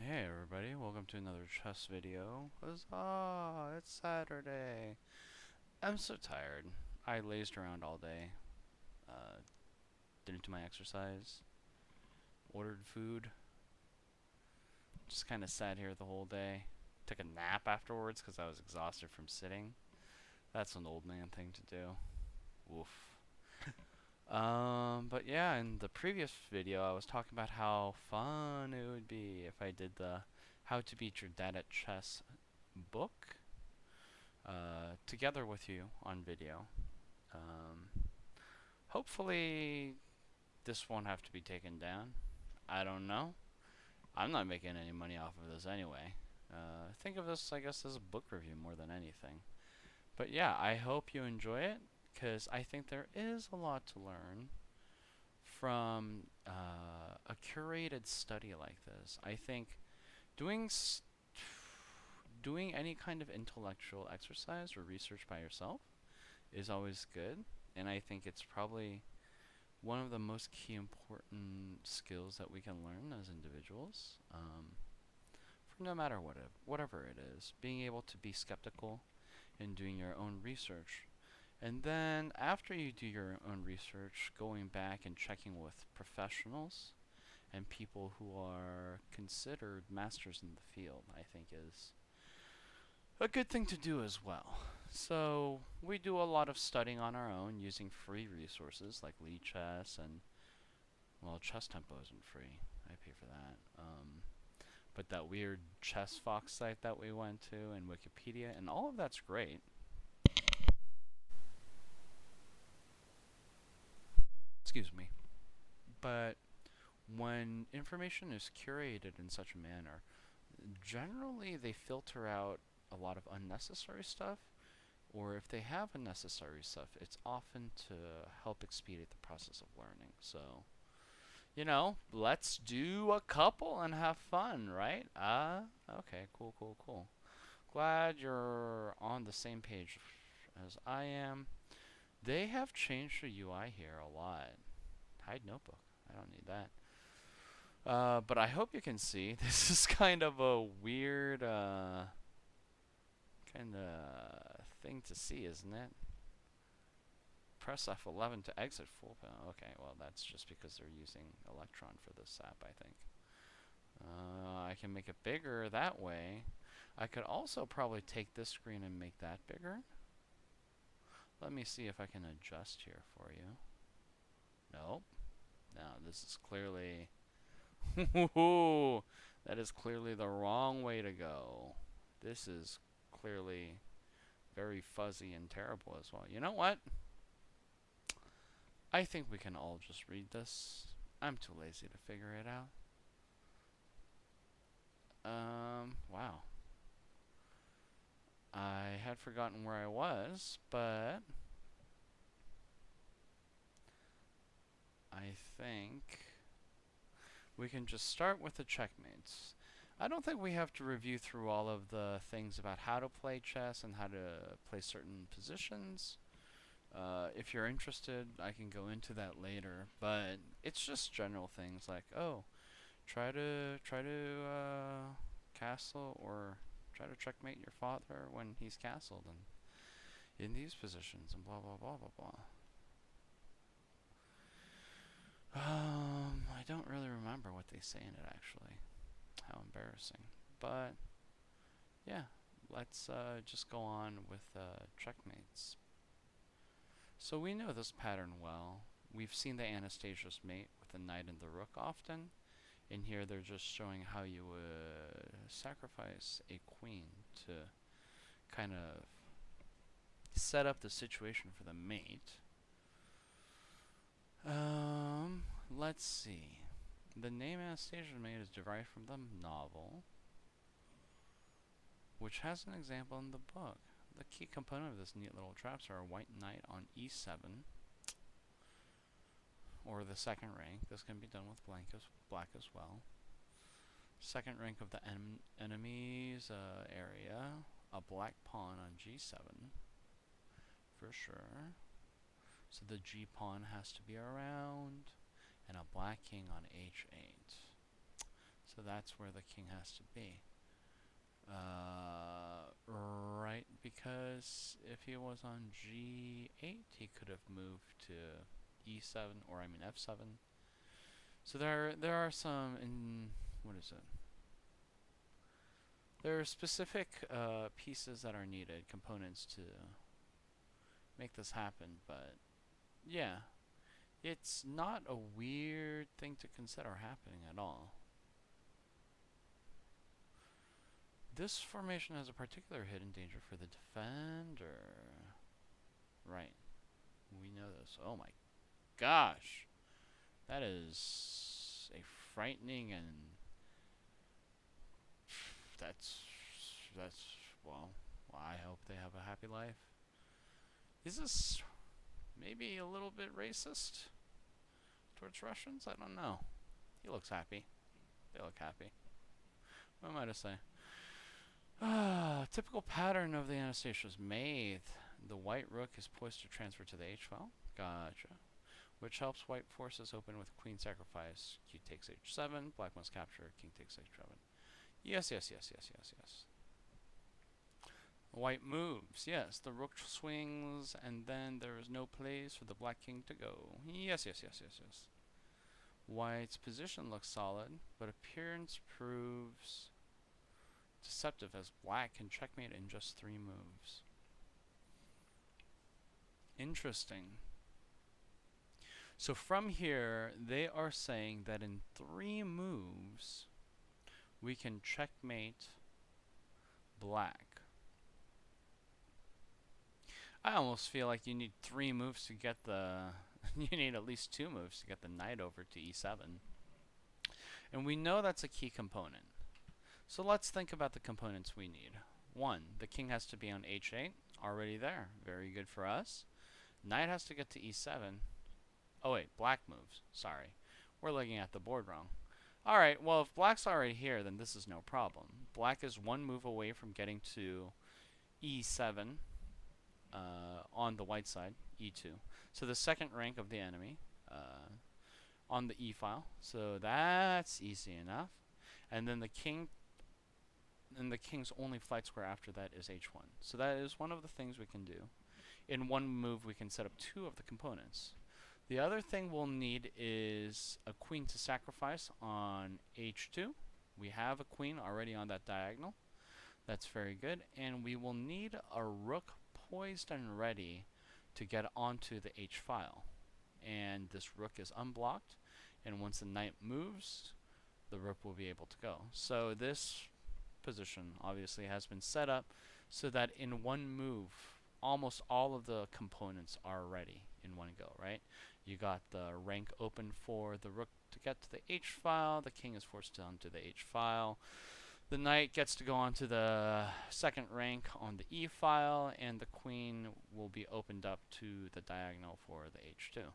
Hey everybody, welcome to another chess video. Huzzah! It's Saturday. I'm so tired. I lazed around all day. Uh, didn't do my exercise. Ordered food. Just kind of sat here the whole day. Took a nap afterwards because I was exhausted from sitting. That's an old man thing to do. Woof. But yeah, in the previous video I was talking about how fun it would be if I did the How to Beat Your Dad at Chess book together with you on video. Um, Hopefully this won't have to be taken down. I don't know. I'm not making any money off of this anyway. Think of this, I guess, as a book review more than anything. But yeah, I hope you enjoy it, because I think there is a lot to learn from a curated study like this. I think doing doing any kind of intellectual exercise or research by yourself is always good, and I think it's probably one of the most key important skills that we can learn as individuals, for no matter whatever it is. Being able to be skeptical and doing your own research. And then after you do your own research, going back and checking with professionals and people who are considered masters in the field, I think is a good thing to do as well. So we do a lot of studying on our own using free resources like Chess and, well, Chess Tempo isn't free. I pay for that. But that weird Chess Fox site that we went to and Wikipedia, and all of that's great. Excuse me. But when information is curated in such a manner, generally they filter out a lot of unnecessary stuff, or if they have unnecessary stuff, it's often to help expedite the process of learning. So, let's do a couple and have fun, right? Okay, cool. Glad you're on the same page as I am. They have changed the UI here a lot. Hide notebook. I don't need that. But I hope you can see this is kind of a weird kind of thing to see, isn't it? Press F11 to exit full panel. Okay, well that's just because they're using Electron for this app, I think. I can make it bigger that way. I could also probably take this screen and make that bigger. Let me see if I can adjust here for you. Nope. Now this is clearly that is clearly the wrong way to go. This is clearly very fuzzy and terrible as well. You know what? I think we can all just read this. I'm too lazy to figure it out. Wow. I had forgotten where I was, but I think we can just start with the checkmates. I don't think we have to review through all of the things about how to play chess and how to play certain positions. If you're interested, I can go into that later, but it's just general things like, oh, try to castle, or try to checkmate your father when he's castled and in these positions, and blah blah blah blah blah. I don't really remember what they say in it actually. How embarrassing. But yeah, let's just go on with checkmates. So we know this pattern well. We've seen the Anastasia's mate with the knight and the rook often. In here they're just showing how you would sacrifice a queen to kind of set up the situation for the mate. Let's see. The name Anastasia's mate is derived from the novel, which has an example in the book. The key component of this neat little traps are a white knight on e7, or the second rank. This can be done with black as well. Second rank of the enemy's area, a black pawn on g7, for sure. So the g pawn has to be around, and a black king on h8. So that's where the king has to be. Right, because if he was on G8, he could have moved to E7, or I mean F7. So there are some what is it? There are specific pieces that are needed, components to make this happen, but yeah, it's not a weird thing to consider happening at all. This formation has a particular hidden danger for the defender. Right. We know this. Oh my gosh. That is a frightening and that's well, I hope they have a happy life. Is this maybe a little bit racist towards Russians? I don't know. He looks happy. They look happy. What am I to say? Typical pattern of the Anastasia's mate. The white rook is poised to transfer to the H file. Gotcha. Which helps white forces open with queen sacrifice. Q takes H7. Black must capture. King takes H7. Yes. White moves. Yes, the rook swings, and then there is no place for the black king to go. Yes. White's position looks solid, but appearance proves deceptive as black can checkmate in just 3 moves. Interesting. So from here, they are saying that in 3 moves, we can checkmate black. I almost feel like you need 3 moves to get the... you need at least 2 moves to get the knight over to E7. And we know that's a key component. So let's think about the components we need. 1, the king has to be on H8, already there. Very good for us. Knight has to get to E7. Oh wait, black moves. Sorry. We're looking at the board wrong. Alright, well if black's already here, then this is no problem. Black is 1 move away from getting to E7 on the white side, E2. So the second rank of the enemy on the E file. So that's easy enough. And then the king... and the king's only flight square after that is H1. So that is one of the things we can do. In 1 move, we can set up 2 of the components. The other thing we'll need is a queen to sacrifice on H2. We have a queen already on that diagonal. That's very good. And we will need a rook poised and ready to get onto the H file. And this rook is unblocked. And once the knight moves, the rook will be able to go. So this position obviously has been set up so that in 1 move almost all of the components are ready in 1 go, right? You got the rank open for the rook to get to the H file, the king is forced onto the H file, the knight gets to go onto the second rank on the E file, and the queen will be opened up to the diagonal for the H2.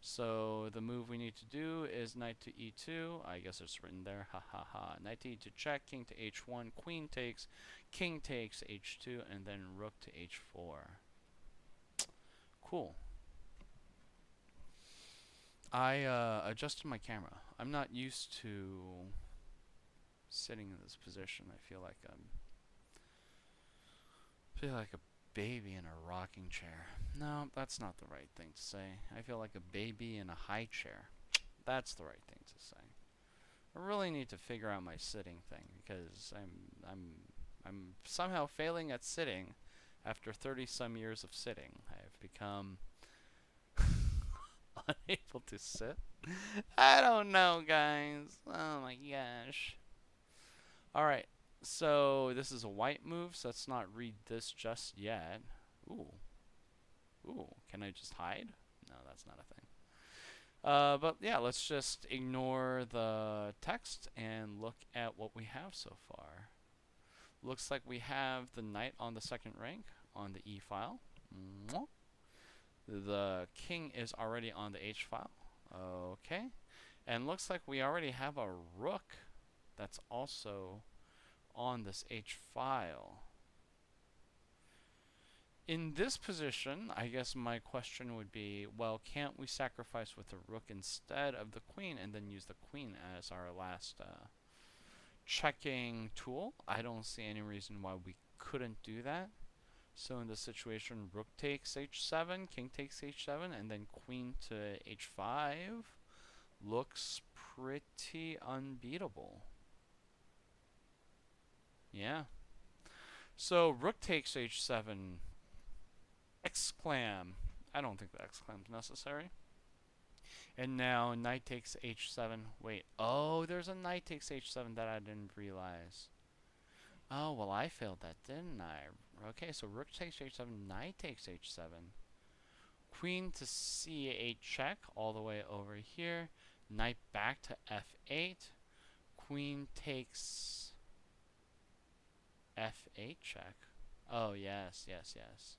So the move we need to do is knight to E2. I guess it's written there. Knight to E2 check, king to H1, queen takes, king takes H2, and then rook to H4. Cool. I adjusted my camera. I'm not used to sitting in this position. I feel like a baby in a rocking chair. No, that's not the right thing to say. I feel like a baby in a high chair. That's the right thing to say. I really need to figure out my sitting thing because I'm somehow failing at sitting after 30 some years of sitting. I have become unable to sit. I don't know, guys. Oh my gosh. Alright. So this is a white move, so let's not read this just yet. Ooh. Can I just hide? No, that's not a thing. But yeah, let's just ignore the text and look at what we have so far. Looks like we have the knight on the second rank on the E file. The king is already on the H file. Okay. And looks like we already have a rook that's also on this H file. In this position, I guess my question would be, well, can't we sacrifice with the rook instead of the queen and then use the queen as our last checking tool. I don't see any reason why we couldn't do that. So in this situation, rook takes h7, king takes h7, and then queen to h5 looks pretty unbeatable. Yeah. So rook takes h7, exclam. I don't think the exclam's necessary. And now knight takes h7. Wait, oh, there's a knight takes h7 that I didn't realize. Oh, well, I failed that, didn't I? Okay, so rook takes h7, knight takes h7. Queen to c8 check all the way over here. Knight back to f8. Queen takes f8 check. Oh, yes, yes, yes.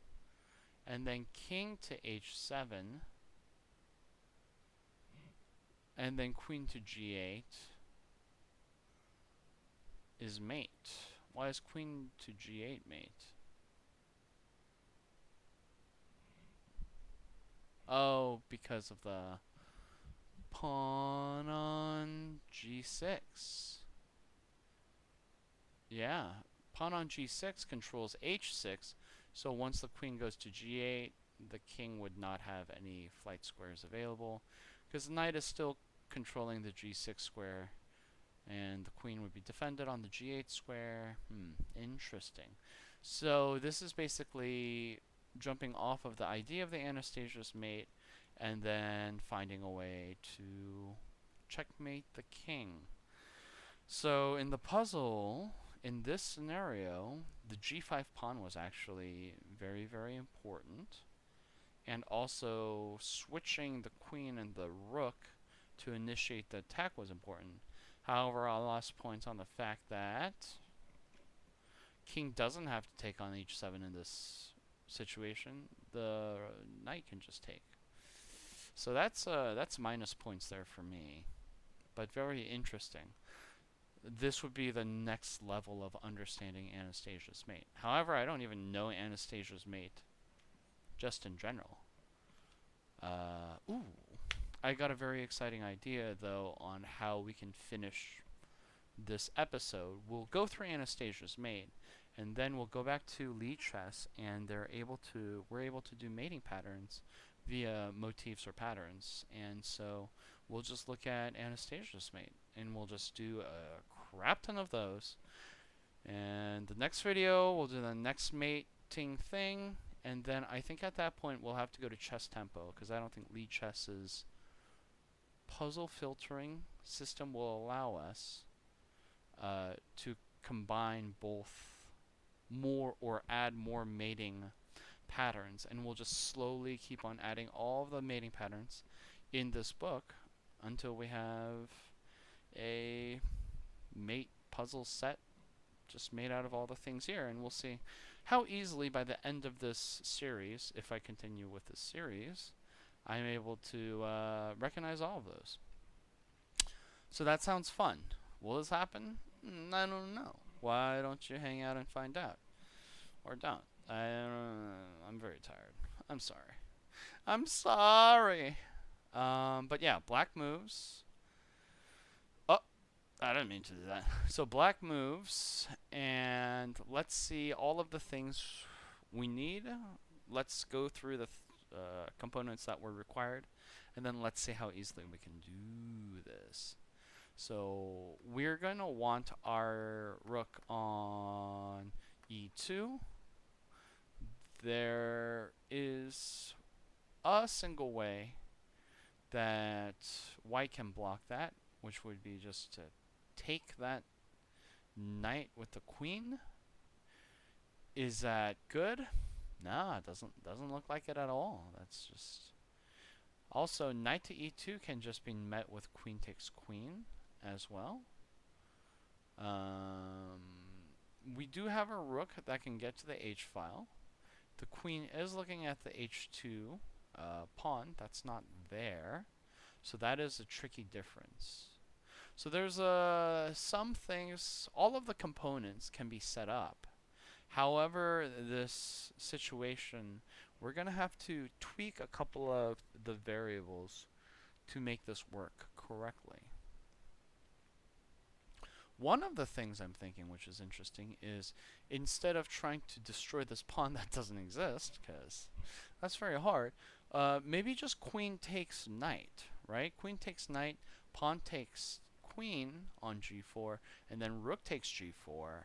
And then king to h7. And then queen to g8 is mate. Why is queen to g8 mate? Oh, because of the pawn on g6. Yeah, pawn on g6 controls h6, so once the queen goes to g8, the king would not have any flight squares available, because the knight is still controlling the g6 square, and the queen would be defended on the g8 square. Interesting. So this is basically jumping off of the idea of the Anastasia's mate, and then finding a way to checkmate the king. So in the puzzle, in this scenario, the g5 pawn was actually very, very important. And also switching the queen and the rook to initiate the attack was important. However, I lost points on the fact that king doesn't have to take on h7 in this situation. The knight can just take. So that's minus points there for me, but very interesting. This would be the next level of understanding Anastasia's mate. However, I don't even know Anastasia's mate, just in general. Ooh, I got a very exciting idea though on how we can finish this episode. We'll go through Anastasia's mate, and then we'll go back to Lichess, and we're able to do mating patterns via motifs or patterns. And so we'll just look at Anastasia's mate, and we'll just do a crap ton of those. And the next video, we'll do the next mating thing, and then I think at that point we'll have to go to chess tempo, because I don't think Lichess's puzzle filtering system will allow us to combine both more or add more mating patterns, and we'll just slowly keep on adding all of the mating patterns in this book until we have a mate puzzle set just made out of all the things here, and we'll see how easily by the end of this series, if I continue with this series, I'm able to recognize all of those. So that sounds fun. Will this happen? I don't know. Why don't you hang out and find out? Or don't. I'm very tired. I'm sorry. I'm sorry. But yeah, black moves. Oh, I didn't mean to do that. So black moves, and let's see all of the things we need. Let's go through the components that were required, and then let's see how easily we can do this. So we're going to want our rook on e2. There is a single way that white can block that, which would be just to take that knight with the queen. Is that good? No, it doesn't look like it at all. That's just... Also, knight to e2 can just be met with queen takes queen as well. We do have a rook that can get to the h file. The queen is looking at the h2 pawn. That's not there. So that is a tricky difference. So there's some things, all of the components can be set up. However, this situation, we're going to have to tweak a couple of the variables to make this work correctly. One of the things I'm thinking, which is interesting, is instead of trying to destroy this pawn that doesn't exist, because that's very hard, maybe just queen takes knight, right? Queen takes knight, pawn takes queen on g4, and then rook takes g4,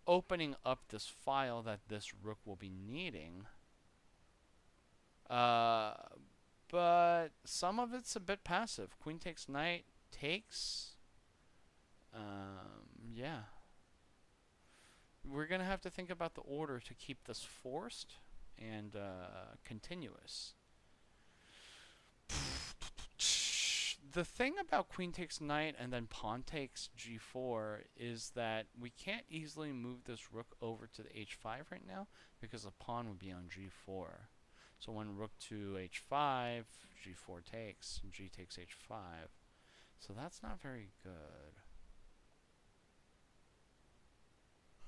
opening up this file that this rook will be needing. Uh, but some of it's a bit passive. Queen takes knight takes. Yeah. We're going to have to think about the order to keep this forced and continuous. The thing about queen takes knight and then pawn takes g4 is that we can't easily move this rook over to the h5 right now because the pawn would be on g4. So when rook to h5, g4 takes, g takes h5. So that's not very good.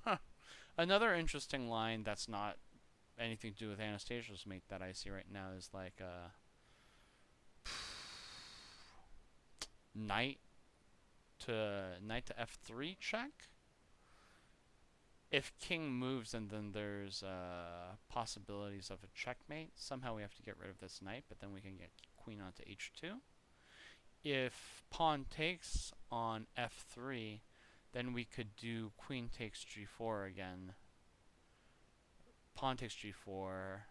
Huh. Another interesting line that's not anything to do with Anastasia's mate that I see right now is like knight to f3 check. If king moves and then there's possibilities of a checkmate, somehow we have to get rid of this knight, but then we can get queen onto h2. If pawn takes on f3, then we could do queen takes g4 again. Pawn takes g4,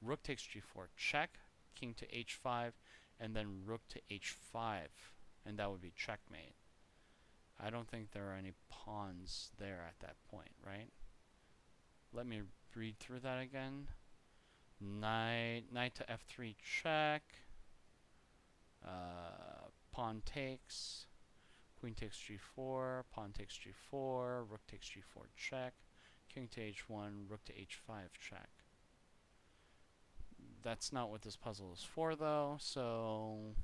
rook takes g4, check, king to h5, and then rook to h5, and that would be checkmate. I don't think there are any pawns there at that point, right? Let me read through that again. Knight to f3 check. Pawn takes. Queen takes g4. Pawn takes g4. Rook takes g4 check. King to h1. Rook to h5 check. That's not what this puzzle is for, though, so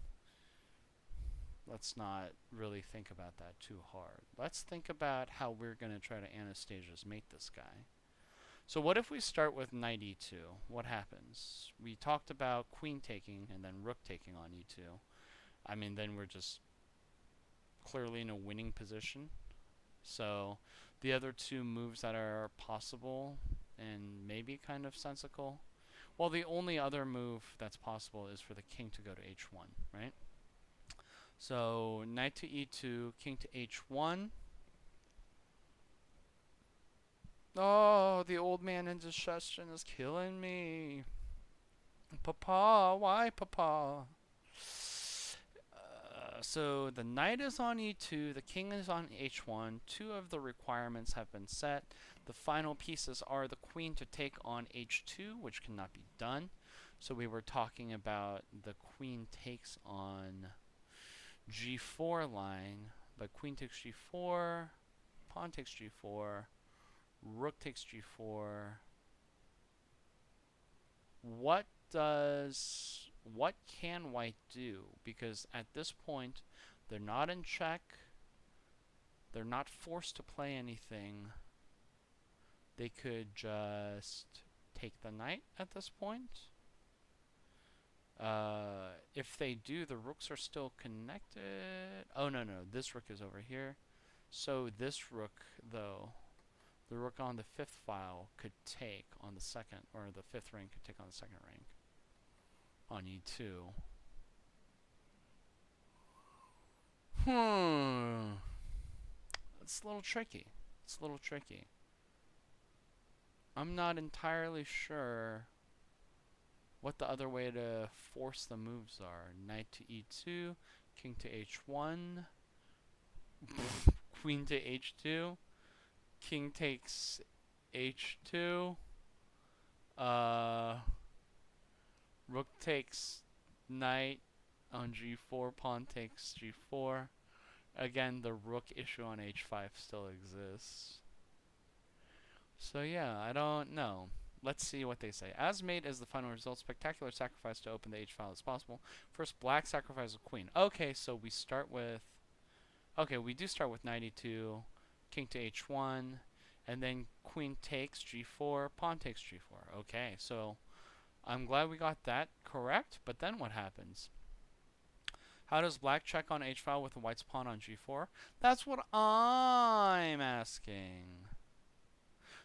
let's not really think about that too hard. Let's think about how we're going to try to Anastasia's mate this guy. So what if we start with knight e2? What happens? We talked about queen taking and then rook taking on e2. I mean, then we're just clearly in a winning position. So the other two moves that are possible and maybe kind of sensical. Well, the only other move that's possible is for the king to go to h1, right? So knight to e2, king to h1. Oh, the old man indigestion is killing me. Papa, why, Papa? So the knight is on e2, the king is on h1. Two of the requirements have been set. The final pieces are the queen to take on h2, which cannot be done. So we were talking about the queen takes on g4 line, but queen takes g4, pawn takes g4, rook takes g4. What can white do? Because at this point, they're not in check. They're not forced to play anything. They could just take the knight at this point. If they do, the rooks are still connected. Oh, no, this rook is over here. So this rook, though, the rook on the fifth file could take on the second, or the fifth rank could take on the second rank on e2. It's a little tricky. It's a little tricky. I'm not entirely sure what the other way to force the moves are. Knight to e2, king to h1, queen to h2, king takes h2, rook takes knight on g4, pawn takes g4. Again, the rook issue on h5 still exists. So yeah, I don't know. Let's see what they say. As mate is the final result. Spectacular sacrifice to open the h file as possible. First, black sacrifices a queen. Okay, so we start with... Okay, we do start with knight e2, king to h1, and then queen takes g4, pawn takes g4. Okay, so I'm glad we got that correct, but then what happens? How does black check on h-file with the white's pawn on g4? That's what I'm asking.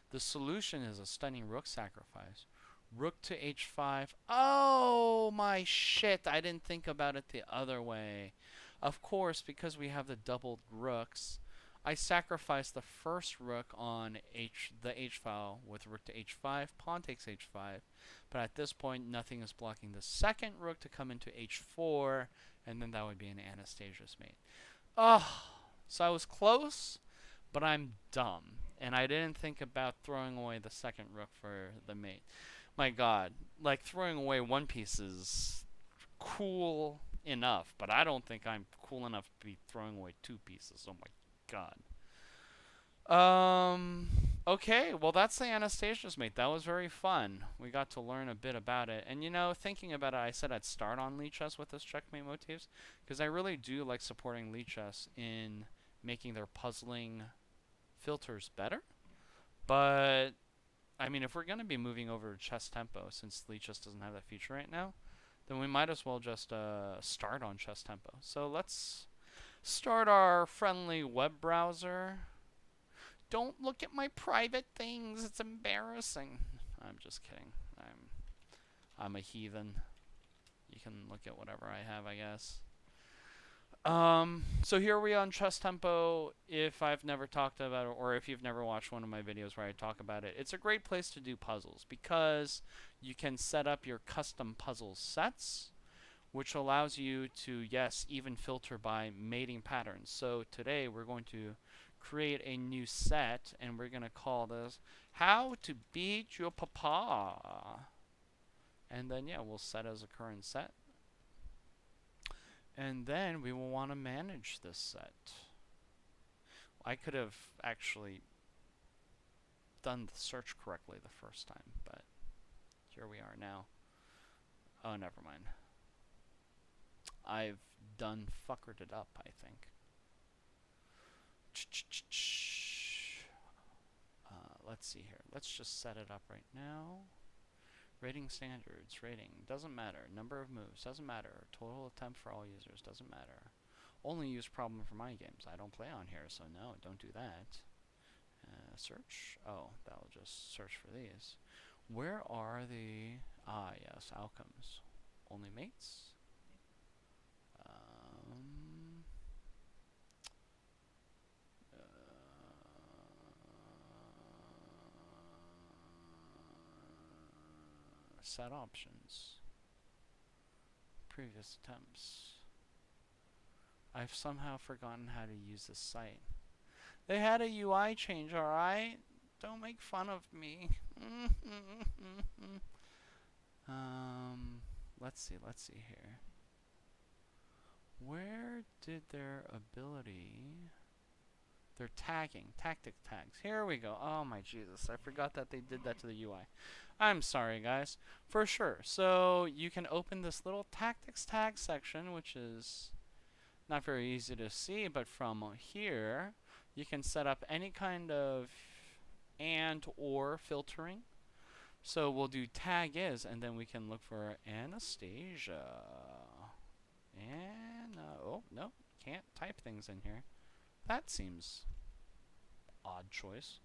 The solution is a stunning rook sacrifice. Rook to h5. Oh my shit, I didn't think about it the other way. Of course, because we have the doubled rooks, I sacrifice the first rook on the h-file with rook to h5, pawn takes h5, but at this point nothing is blocking the second rook to come into h4, and then that would be an Anastasia's mate. Oh, so I was close, but I'm dumb, and I didn't think about throwing away the second rook for the mate. My god, like throwing away one piece is cool enough, but I don't think I'm cool enough to be throwing away two pieces. Oh my god. Okay, well that's the Anastasia's mate. That was very fun. We got to learn a bit about it. And you know, thinking about it, I said I'd start on Lichess with this checkmate motifs, because I really do like supporting Lichess in making their puzzling filters better. But I mean, if we're going to be moving over to chess tempo, since Lichess doesn't have that feature right now, then we might as well just start on chess tempo. So let's start our friendly web browser. Don't look at my private things. It's embarrassing. I'm just kidding. I'm a heathen. You can look at whatever I have, I guess. So here we are on Chess Tempo. If I've never talked about it, or if you've never watched one of my videos where I talk about it, it's a great place to do puzzles because you can set up your custom puzzle sets, which allows you to, yes, even filter by mating patterns. So today we're going to create a new set, and we're going to call this How to Beat Your Papa. And then, yeah, we'll set as a current set. And then we will want to manage this set. I could have actually done the search correctly the first time, but here we are now. Oh, never mind. I've done fuckered it up, I think. Let's see here. Let's just set it up right now. Rating standards, rating, doesn't matter. Number of moves, doesn't matter. Total attempt for all users, doesn't matter. Only use problem for my games. I don't play on here, so no, don't do that. Search. Oh, that'll just search for these. Where are the... Ah, yes, outcomes. Only mates. Set options. Previous attempts. I've somehow forgotten how to use this site. They had a UI change, alright? Don't make fun of me. Let's see here. Where did their ability... Their tagging, tactic tags. Here we go. Oh my Jesus, I forgot that they did that to the UI. I'm sorry, guys. For sure. So you can open this little tactics tag section, which is not very easy to see, but from here, you can set up any kind of and or filtering. So we'll do tag is, and then we can look for Anastasia. And, oh, no, can't type things in here. That seems odd choice.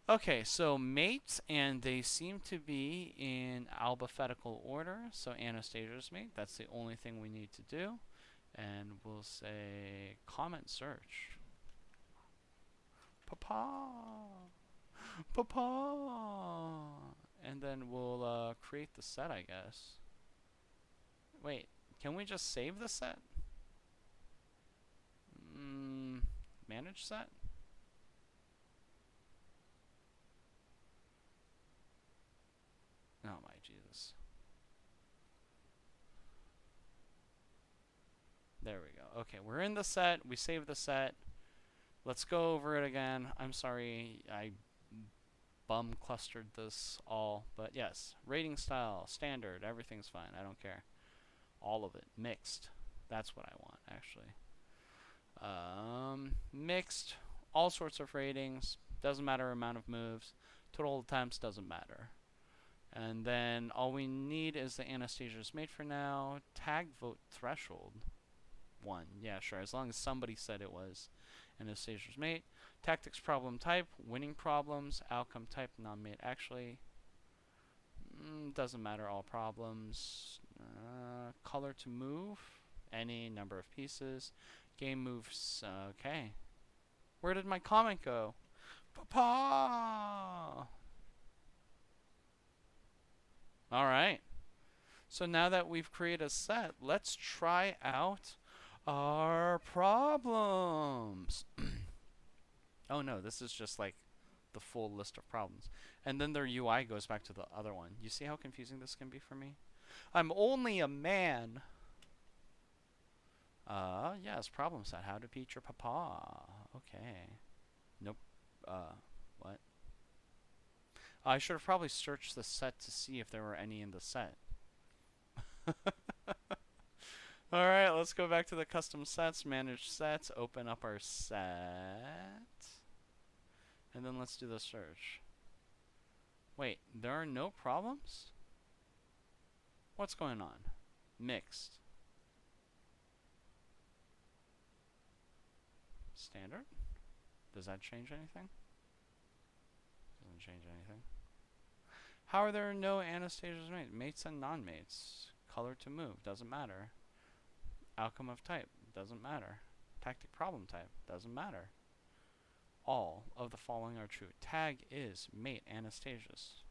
Okay, so mates, and they seem to be in alphabetical order. So Anastasia's mate, that's the only thing we need to do. And we'll say comment search. Papa! Papa! And then we'll create the set, I guess. Wait, can we just save the set? Manage set? Oh my Jesus. There we go. Okay, we're in the set. We saved the set. Let's go over it again. I'm sorry, I bum clustered this all. But yes, rating style, standard, everything's fine. I don't care. All of it. Mixed. That's what I want, actually. Mixed, all sorts of ratings, doesn't matter amount of moves, total attempts doesn't matter. And then all we need is the Anastasia's mate for now. Tag vote threshold. one. Yeah, sure. As long as somebody said it was Anastasia's mate. Tactics problem type, winning problems. Outcome type, non-mate. Actually, doesn't matter. All problems. Color to move. Any number of pieces. Game moves. Okay. Where did my comment go? Papa! Alright. So now that we've created a set, let's try out our problems. Oh no, this is just like the full list of problems. And then their UI goes back to the other one. You see how confusing this can be for me? I'm only a man. Yes, problem set. How to beat your papa. Okay. Nope. What? I should have probably searched the set to see if there were any in the set. Alright, let's go back to the custom sets, manage sets, open up our set. And then let's do the search. Wait, there are no problems? What's going on? Mixed. Standard? Does that change anything? Doesn't change anything. How are there no Anastasia's mates? Mates and non-mates. Color to move. Doesn't matter. Outcome of type. Doesn't matter. Tactic problem type. Doesn't matter. All of the following are true. Tag is mate Anastasia's.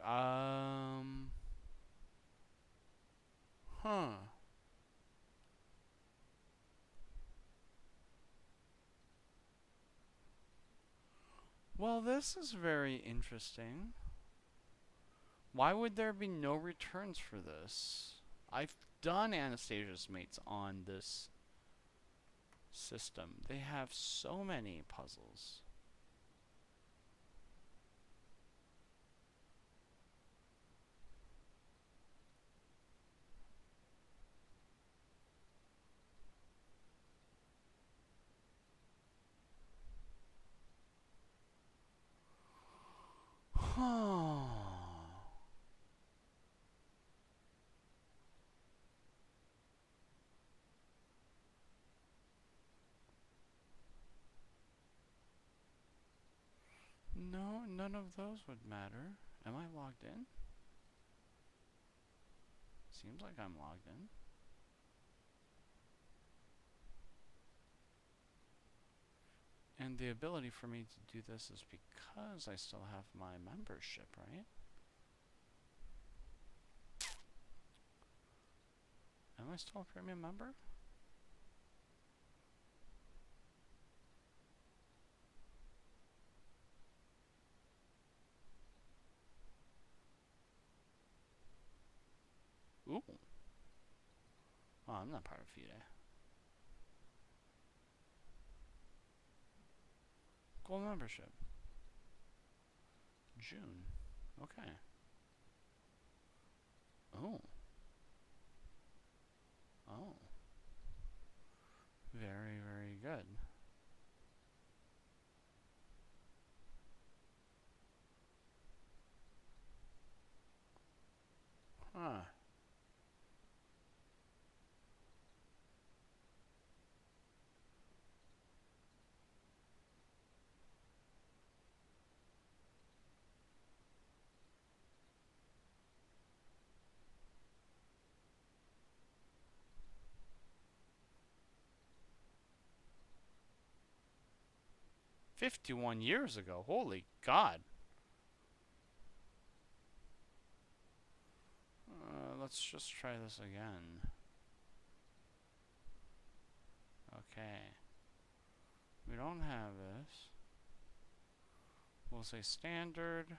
Huh. Well, this is very interesting. Why would there be no returns for this? I've done Anastasia's mates on this system. They have so many puzzles. Huh. No, none of those would matter. Am I logged in? Seems like I'm logged in. And the ability for me to do this is because I still have my membership, right? Am I still a premium member? Ooh. Oh, I'm not part of FIDE. Gold membership. June. Okay. Oh. Oh. Very, very good. Huh. $51 years ago. Holy God. Let's just try this again. Okay. We don't have this. We'll say standard.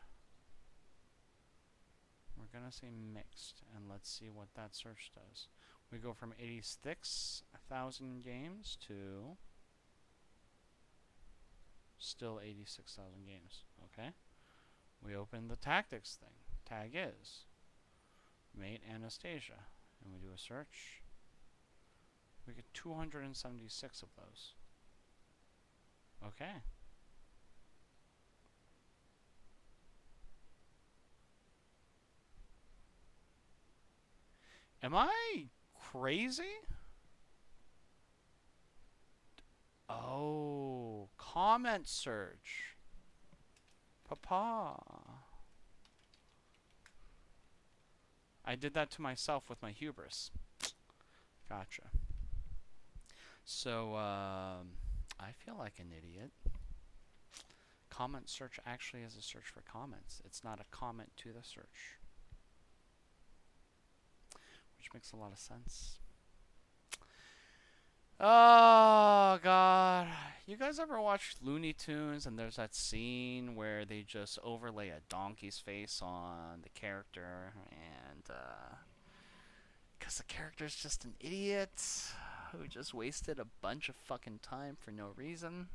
We're gonna say mixed, and let's see what that search does. We go from 86,000 games to still 86,000 games. Okay. We open the tactics thing. Tag is mate Anastasia, and we do a search. We get 276 of those. Okay. Am I crazy? Oh, comment search. Papa. I did that to myself with my hubris. Gotcha. So, I feel like an idiot. Comment search actually is a search for comments. It's not a comment to the search. Which makes a lot of sense. Oh, God. You guys ever watch Looney Tunes and there's that scene where they just overlay a donkey's face on the character and, because the character's just an idiot who just wasted a bunch of fucking time for no reason?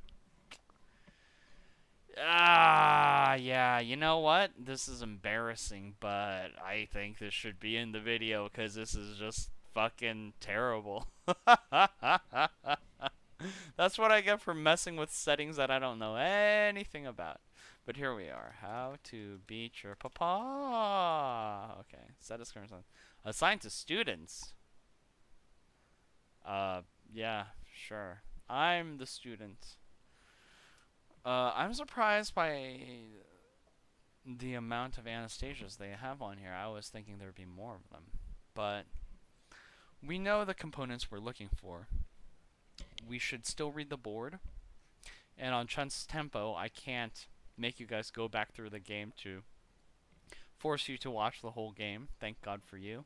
Ah, yeah, you know what? This is embarrassing, but I think this should be in the video because this is just fucking terrible. That's what I get for messing with settings that I don't know anything about. But here we are. How to beat your papa. Okay, set as current assigned to students. Yeah, sure. I'm the student. I'm surprised by the amount of Anastasias they have on here. I was thinking there'd be more of them. But we know the components we're looking for. We should still read the board. And on Chun's tempo, I can't make you guys go back through the game to force you to watch the whole game. Thank God for you.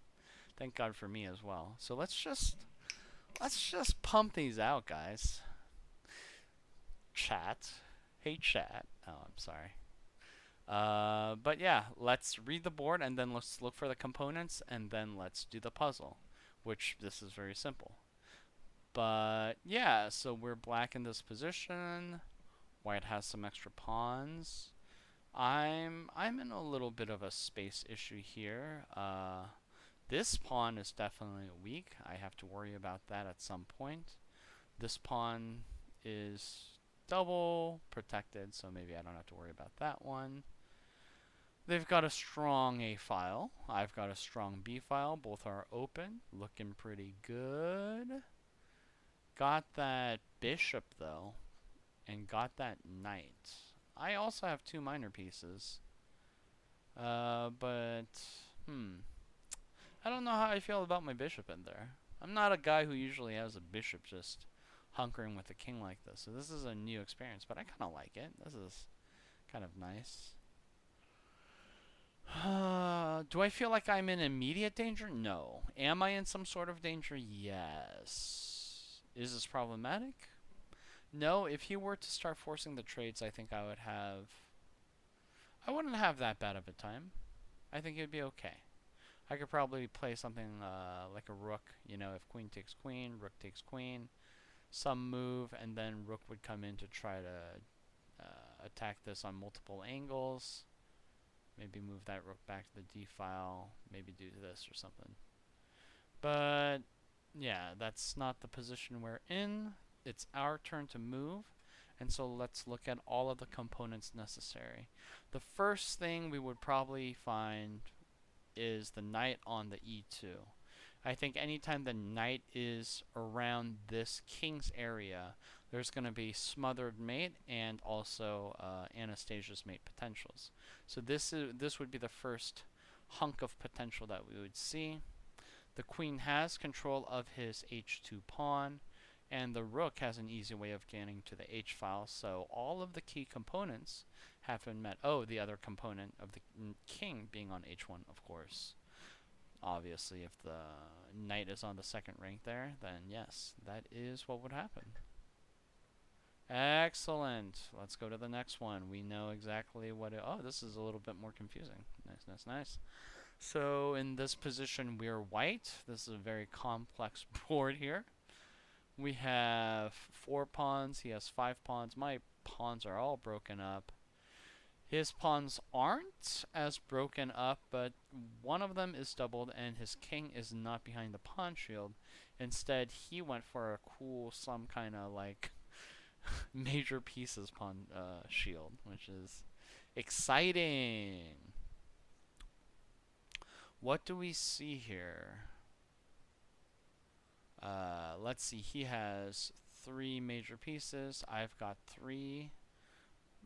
Thank God for me as well. So let's just pump these out, guys. Chat. Hey, chat. Oh, I'm sorry. But yeah, let's read the board and then let's look for the components and then let's do the puzzle, which this is very simple. But yeah, so we're black in this position. White has some extra pawns. I'm in a little bit of a space issue here. This pawn is definitely weak. I have to worry about that at some point. This pawn is double protected, so maybe I don't have to worry about that one. They've got a strong A file. I've got a strong B file. Both are open. Looking pretty good. Got that bishop, though. And got that knight. I also have two minor pieces. But, I don't know how I feel about my bishop in there. I'm not a guy who usually has a bishop just hunkering with a king like this. So this is a new experience, but I kind of like it. This is kind of nice. Do I feel like I'm in immediate danger? No. Am I in some sort of danger? Yes. Is this problematic? No. If he were to start forcing the trades, I think I wouldn't have that bad of a time. I think it'd be okay. I could probably play something like a rook, you know, if queen takes queen, rook takes queen, some move, and then rook would come in to try to attack this on multiple angles. Maybe move that rook back to the d file, maybe do this or something. But yeah, that's not the position we're in. It's our turn to move. And so let's look at all of the components necessary. The first thing we would probably find is the knight on the e2. I think anytime the knight is around this king's area, there's going to be smothered mate and also Anastasia's mate potentials. So this would be the first hunk of potential that we would see. The queen has control of his h2 pawn, and the rook has an easy way of getting to the h file. So all of the key components have been met. Oh, the other component of the king being on h1, of course. Obviously, if the knight is on the second rank there, then yes, that is what would happen. Excellent. Let's go to the next one. We know exactly what it... Oh, this is a little bit more confusing. Nice, nice, nice. So in this position, we're white. This is a very complex board here. We have 4 pawns. He has 5 pawns. My pawns are all broken up. His pawns aren't as broken up, but one of them is doubled, and his king is not behind the pawn shield. Instead, he went for a cool, some kind of like major pieces pawn shield, which is exciting. What do we see here? Let's see. He has 3 major pieces. I've got 3.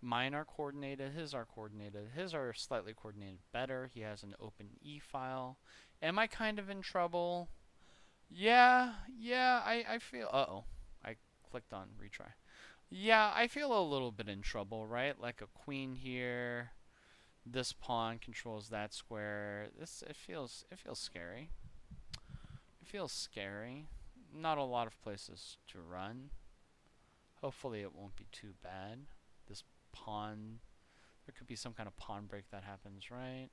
Mine are coordinated. His are coordinated. His are slightly coordinated better. He has an open E file. Am I kind of in trouble? Yeah, yeah, I feel. Uh-oh. I clicked on retry. Yeah, I feel a little bit in trouble, right? Like a queen here. This pawn controls that square. It feels scary. It feels scary. Not a lot of places to run. Hopefully it won't be too bad. This pawn, there could be some kind of pawn break that happens, right?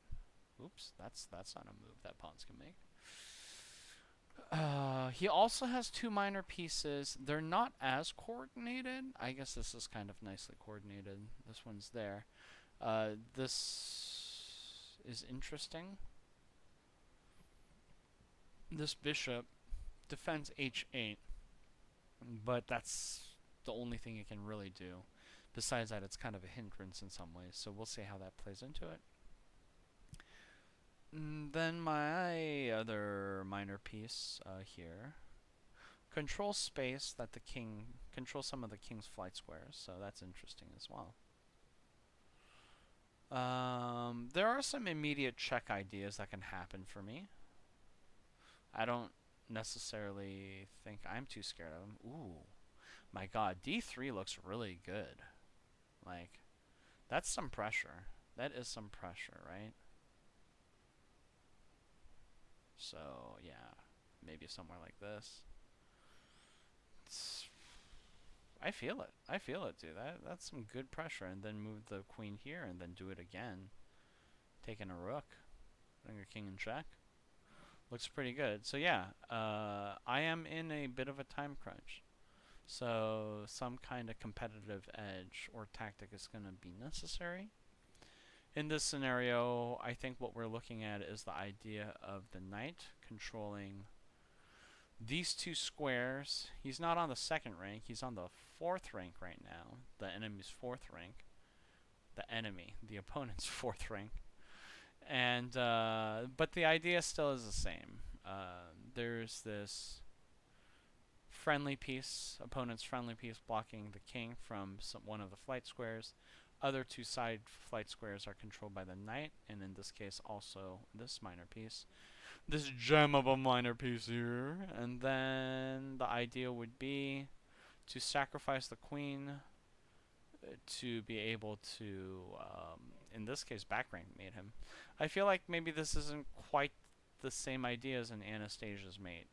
Oops, that's not a move that pawns can make. He also has 2 minor pieces. They're not as coordinated. I guess this is kind of nicely coordinated. This one's there. This is interesting. This bishop defends h8, but that's the only thing it can really do. Besides that, it's kind of a hindrance in some ways, so we'll see how that plays into it. Then my other minor piece here controls space that the king controls some of the king's flight squares, so that's interesting as well. There are some immediate check ideas that can happen for me. I don't necessarily think I'm too scared of them. Ooh, my God, D3 looks really good. Like, that's some pressure. That is some pressure, right? So, yeah, maybe somewhere like this. I feel it. I feel it, dude. That's some good pressure. And then move the queen here and then do it again. Taking a rook. Putting your king in check. Looks pretty good. So, yeah, I am in a bit of a time crunch. So, some kind of competitive edge or tactic is going to be necessary. In this scenario, I think what we're looking at is the idea of the knight controlling these 2 squares. He's not on the 2nd rank, he's on the 4th rank right now. The enemy's 4th rank. The opponent's 4th rank. And, but the idea still is the same. There's this friendly piece, opponent's friendly piece blocking the king from one of the flight squares. Other 2 side flight squares are controlled by the knight, and in this case also this minor piece. This gem of a minor piece here. And then the idea would be to sacrifice the queen to be able to, in this case, back rank mate him. I feel like maybe this isn't quite the same idea as an Anastasia's mate.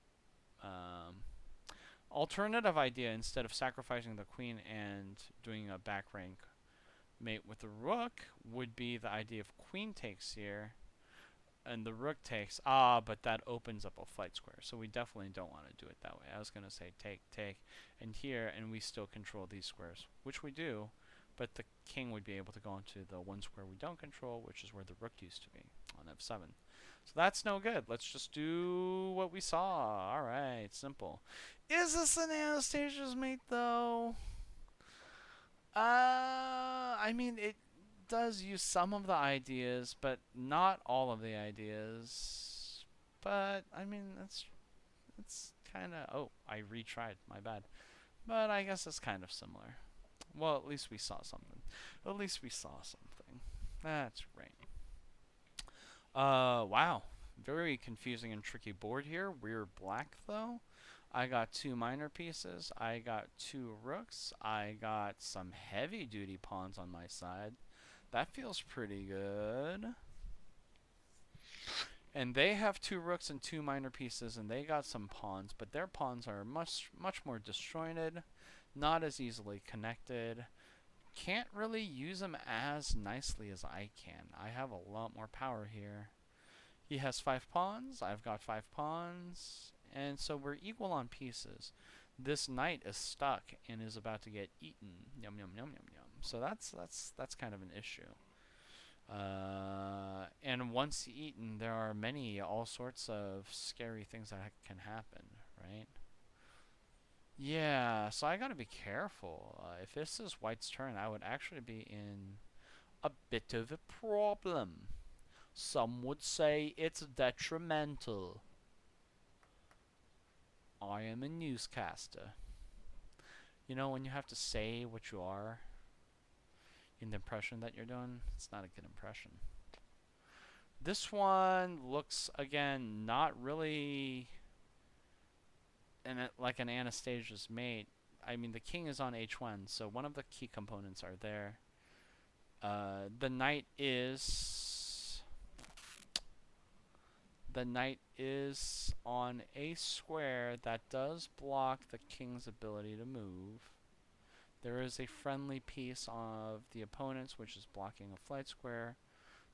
Alternative idea, instead of sacrificing the queen and doing a back rank mate with the rook, would be the idea of queen takes here and the rook takes. But that opens up a flight square, so we definitely don't want to do it that way. I was going to say take, and here, and we still control these squares, which we do, but the king would be able to go into the 1 square we don't control, which is where the rook used to be, on f7. So that's no good. Let's just do what we saw. Alright, simple. Is this an Anastasia's mate, though? I mean, it does use some of the ideas, but not all of the ideas. But, I mean, it's kind of... Oh, I retried. My bad. But I guess it's kind of similar. Well, at least we saw something. At least we saw something. That's great. Wow. Very confusing and tricky board here. We're black, though. I got 2 minor pieces. I got 2 rooks. I got some heavy-duty pawns on my side. That feels pretty good. And they have 2 rooks and 2 minor pieces, and they got some pawns, but their pawns are much more disjointed, not as easily connected. Can't really use them as nicely as I can. I have a lot more power here. He has 5 pawns, I've got 5 pawns, and so we're equal on pieces. This knight is stuck and is about to get eaten. Yum yum yum yum yum. So that's kind of an issue. And once eaten, there are all sorts of scary things that can happen, right? Yeah, so I gotta be careful. If this is white's turn, I would actually be in a bit of a problem. Some would say it's detrimental. I am a newscaster. You know, when you have to say what you are in the impression that you're doing, it's not a good impression. This one looks, again, not really like an Anastasia's mate. I mean, the king is on h1, so one of the key components are there. The knight is on a square that does block the king's ability to move. There is a friendly piece of the opponent's, which is blocking a flight square.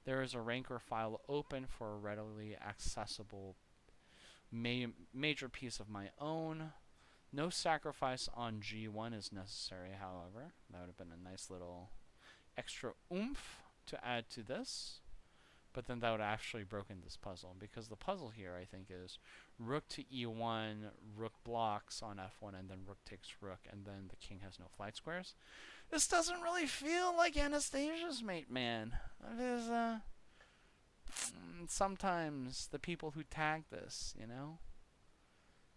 There is a rancor file open for a readily accessible major piece of my own. No sacrifice on G1 is necessary, however. That would have been a nice little extra oomph to add to this. But then that would have actually broken this puzzle, because the puzzle here, I think, is rook to e1, rook blocks on f1, and then rook takes rook, and then the king has no flight squares. This doesn't really feel like Anastasia's mate, man. There's sometimes the people who tag this, you know,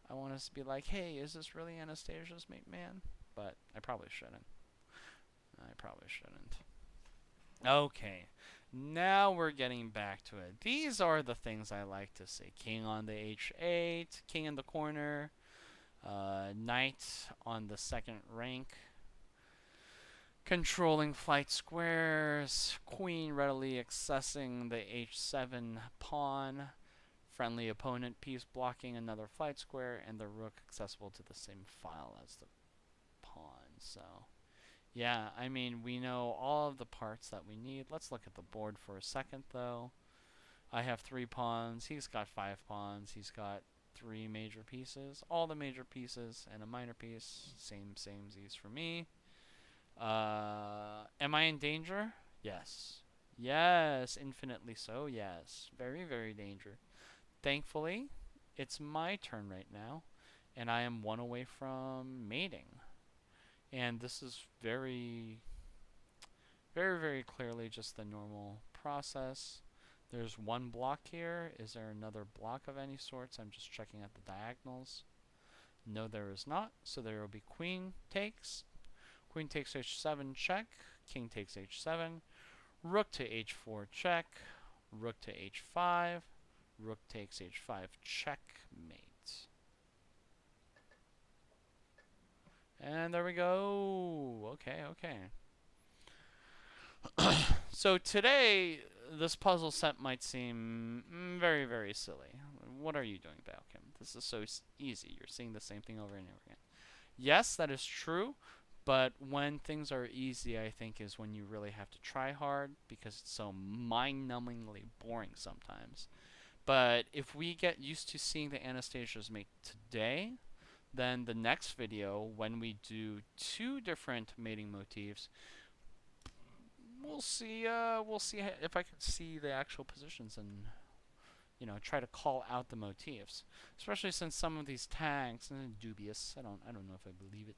I want us to be like, hey, is this really Anastasia's mate, man? But I probably shouldn't. Okay. Now we're getting back to it. These are the things I like to see. King on the h8, king in the corner, knight on the second rank, controlling flight squares, queen readily accessing the h7 pawn, friendly opponent piece blocking another flight square, and the rook accessible to the same file as the pawn. So yeah, I mean, we know all of the parts that we need. Let's look at the board for a second, though. I have 3 pawns. He's got 5 pawns. He's got 3 major pieces. All the major pieces and a minor piece. Samesies for me. Am I in danger? Yes. Yes, infinitely so, yes. Very, very danger. Thankfully, it's my turn right now, and I am 1 away from mating. And this is very, very, very clearly just the normal process. There's 1 block here. Is there another block of any sorts? I'm just checking at the diagonals. No, there is not. So there will be queen takes h7 check, king takes h7, rook to h4 check, rook to h5, rook takes h5 checkmate. And there we go. Okay. So today, this puzzle set might seem very, very silly. What are you doing, Balkim? This is so easy. You're seeing the same thing over and over again. Yes, that is true, but when things are easy, I think, is when you really have to try hard, because it's so mind-numbingly boring sometimes. But if we get used to seeing the Anastasia's mate today, then the next video, when we do 2 different mating motifs, we'll see if I can see the actual positions and, you know, try to call out the motifs. Especially since some of these tags are dubious. I don't know if I believe it.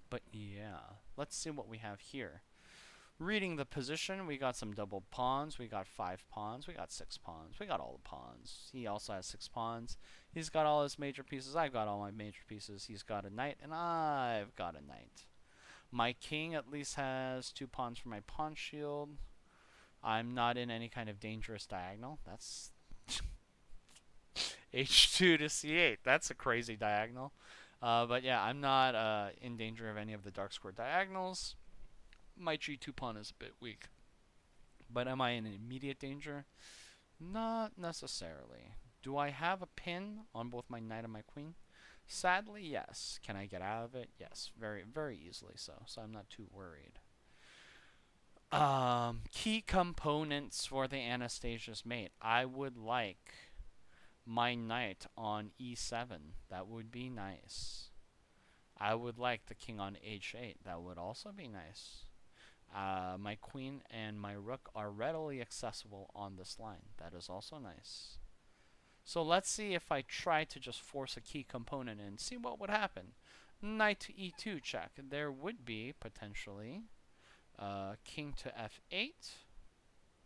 But yeah, let's see what we have here. Reading the position, we got some double pawns. We got 5 pawns. We got 6 pawns. We got all the pawns. He also has 6 pawns. He's got all his major pieces. I've got all my major pieces. He's got a knight, and I've got a knight. My king at least has 2 pawns for my pawn shield. I'm not in any kind of dangerous diagonal. That's h2 to c8. That's a crazy diagonal. But yeah, I'm not in danger of any of the dark square diagonals. My g2 pawn is a bit weak. But am I in immediate danger? Not necessarily. Do I have a pin on both my knight and my queen? Sadly, yes. Can I get out of it? Yes, very, very easily so. So I'm not too worried. Key components for the Anastasia's mate. I would like my knight on e7. That would be nice. I would like the king on h8. That would also be nice. My queen and my rook are readily accessible on this line. That is also nice. So let's see if I try to just force a key component in, see what would happen. Knight to e2 check. There would be, potentially, king to f8.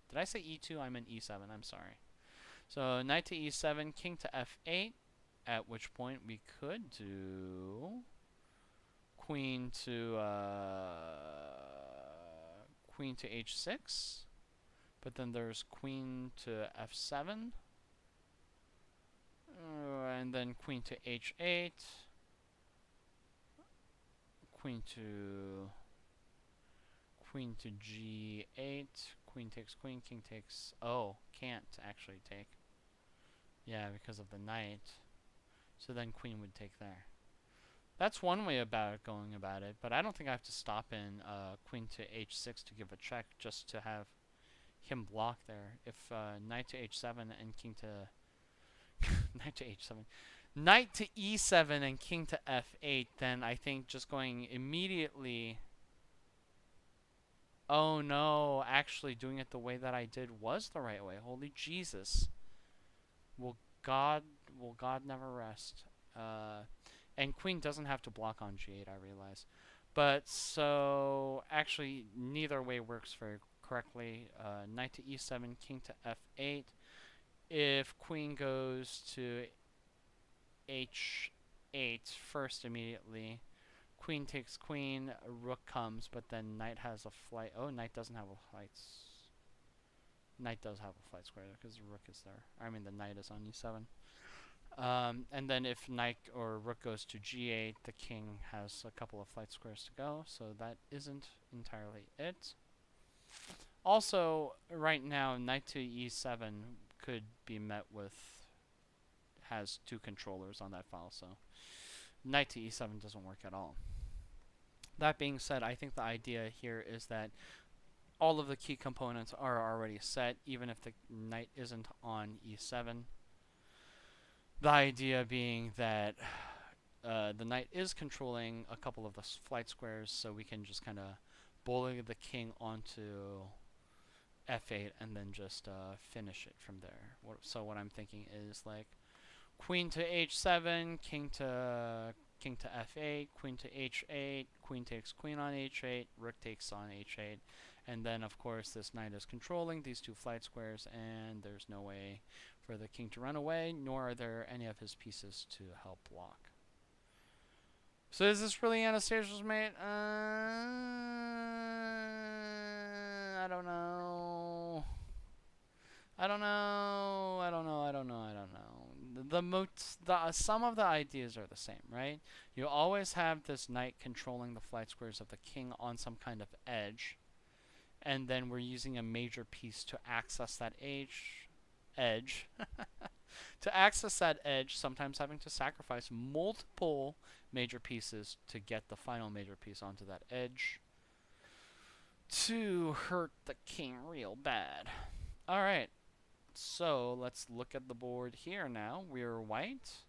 Did I say e2? I meant e7. I'm sorry. So knight to e7, king to f8. At which point we could do queen to h6, but then there's queen to f7, and then queen to h8, queen to g8, queen takes queen, king takes. Oh, can't actually take. Yeah, because of the knight. So then queen would take there. That's one way about going about it, but I don't think I have to stop in queen to h6 to give a check just to have him block there. If knight to h7 and king to knight to h7, knight to e7 and king to f8, then I think just going immediately. Oh no, actually doing it the way that I did was the right way. Holy Jesus. Will God never rest. And queen doesn't have to block on g8, I realize. But so actually neither way works very correctly. Knight to e7, king to f8. If queen goes to h8 first immediately, queen takes queen, rook comes, but then knight has a flight. Oh, knight doesn't have a flight. Knight does have a flight square because the rook is there. I mean, the knight is on e7. And then if knight or rook goes to g8, the king has a couple of flight squares to go, so that isn't entirely it. Also, right now, knight to e7 could be met with, has two controllers on that file, so knight to e7 doesn't work at all. That being said, I think the idea here is that all of the key components are already set, even if the knight isn't on e7. The idea being that the knight is controlling a couple of the flight squares, so we can just kind of bully the king onto f8 and then just finish it from there. So what I'm thinking is like queen to h7, king to f8, queen to h8, queen takes queen on h8, rook takes on h8, and then of course this knight is controlling these two flight squares, and there's no way for the king to run away, nor are there any of his pieces to help block. So is this really Anastasia's mate? I don't know. Some of the ideas are the same, right? You always have this knight controlling the flight squares of the king on some kind of edge, and then we're using a major piece to access that edge. To access that edge, sometimes having to sacrifice multiple major pieces to get the final major piece onto that edge to hurt the king real bad. Alright, so let's look at the board here now. We're white.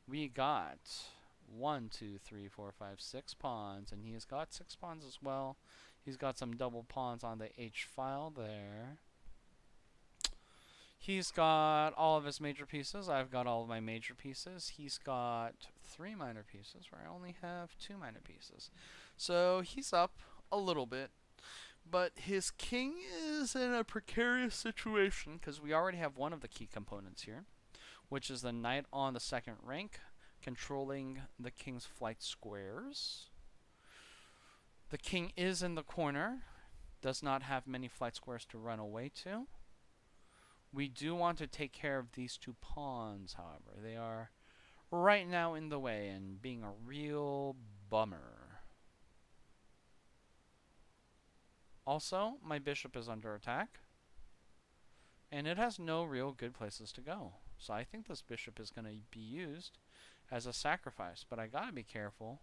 We got 1, 2, 3, 4, 5, 6 pawns, and he's got 6 pawns as well. He's got some double pawns on the H file there. He's got all of his major pieces. I've got all of my major pieces. He's got 3 minor pieces, where I only have 2 minor pieces. So he's up a little bit. But his king is in a precarious situation because we already have one of the key components here, which is the knight on the second rank, controlling the king's flight squares. The king is in the corner, does not have many flight squares to run away to. We do want to take care of these 2 pawns, however. They are right now in the way and being a real bummer. Also, my bishop is under attack, and it has no real good places to go. So I think this bishop is going to be used as a sacrifice, but I gotta be careful,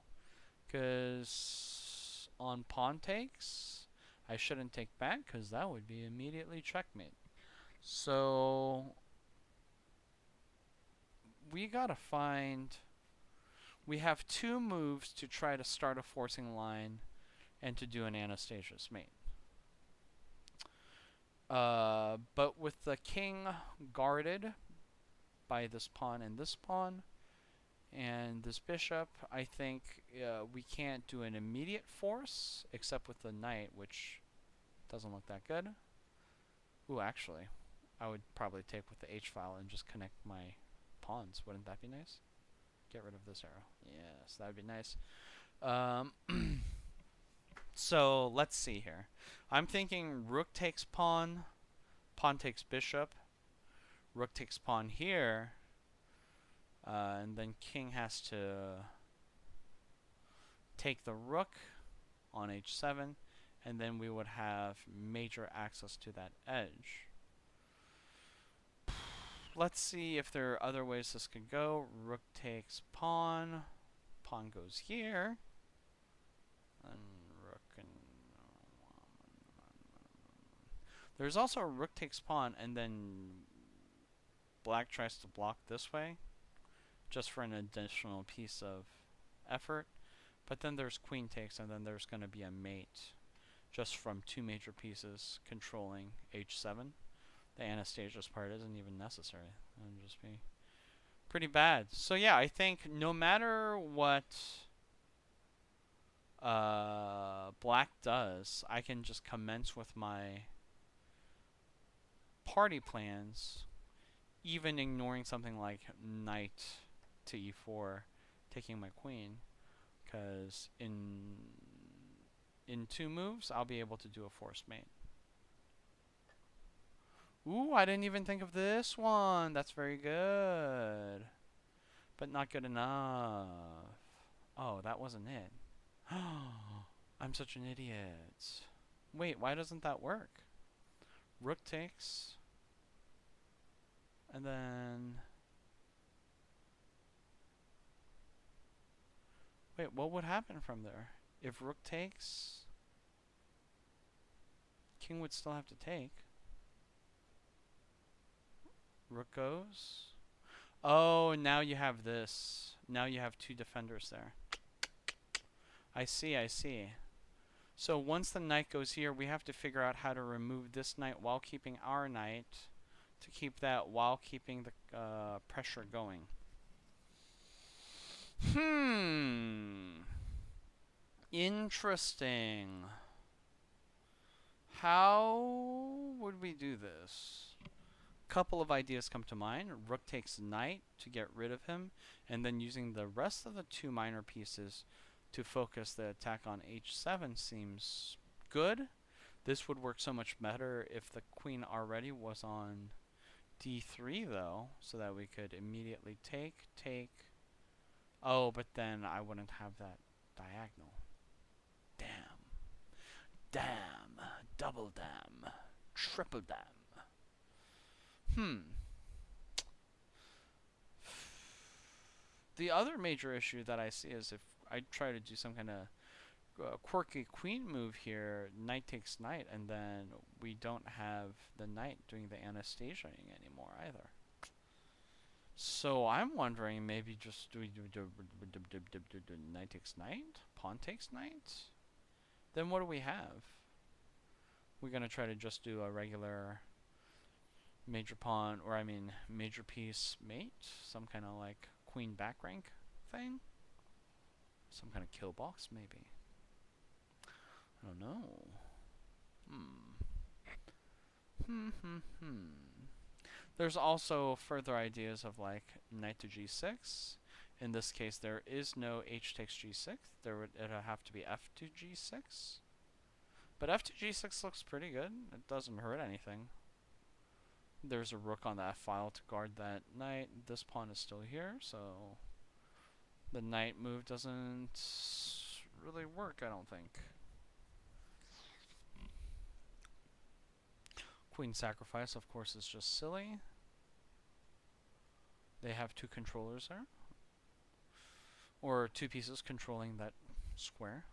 because on pawn takes, I shouldn't take back, because that would be immediately checkmate. So we gotta find, we have 2 moves to try to start a forcing line and to do an Anastasia's mate. But with the king guarded by this pawn and this pawn and this bishop, I think we can't do an immediate force except with the knight, which doesn't look that good. Ooh, actually, I would probably take with the H file and just connect my pawns. Wouldn't that be nice? Get rid of this arrow. Yes, that would be nice. Um, so let's see here. I'm thinking rook takes pawn, pawn takes bishop, rook takes pawn here, and then king has to take the rook on h7, and then we would have major access to that edge. Let's see if there are other ways this could go. Rook takes pawn, pawn goes here, and rook and there's also a rook takes pawn, and then black tries to block this way just for an additional piece of effort. But then there's queen takes, and then there's going to be a mate just from two major pieces controlling h7. The Anastasia's part isn't even necessary. It would just be pretty bad. So yeah, I think no matter what black does, I can just commence with my party plans, even ignoring something like knight to e4, taking my queen, because in 2 moves I'll be able to do a forced mate. Ooh, I didn't even think of this one. That's very good, but not good enough. Oh, that wasn't it. I'm such an idiot. Wait, why doesn't that work? Rook takes, and then wait, what would happen from there? If rook takes, king would still have to take. Rook goes. Oh, now you have this. Now you have 2 defenders there. I see, I see. So once the knight goes here, we have to figure out how to remove this knight while keeping our knight, to keep that while keeping the pressure going. Interesting. How would we do this? Couple of ideas come to mind. Rook takes knight to get rid of him, and then using the rest of the 2 minor pieces to focus the attack on h7 seems good. This would work so much better if the queen already was on d3 though, so that we could immediately take. Oh, but then I wouldn't have that diagonal. Damn, double damn, triple damn. The other major issue that I see is if I try to do some kind of quirky queen move here, knight takes knight, and then we don't have the knight doing the Anastasia-ing anymore either. So I'm wondering, maybe just do we do knight takes knight, pawn takes knight? Then what do we have? We're gonna try to just do a regular major pawn, or I mean major piece mate, some kind of like queen back rank thing, some kind of kill box maybe. I don't know. There's also further ideas of like knight to g6. In this case, there is no h takes g6. It'd have to be f to g6. But f to g6 looks pretty good. It doesn't hurt anything. There's a rook on the f file to guard that knight. This pawn is still here, so the knight move doesn't really work, I don't think. Queen sacrifice, of course, is just silly. They have 2 controllers there, or 2 pieces controlling that square.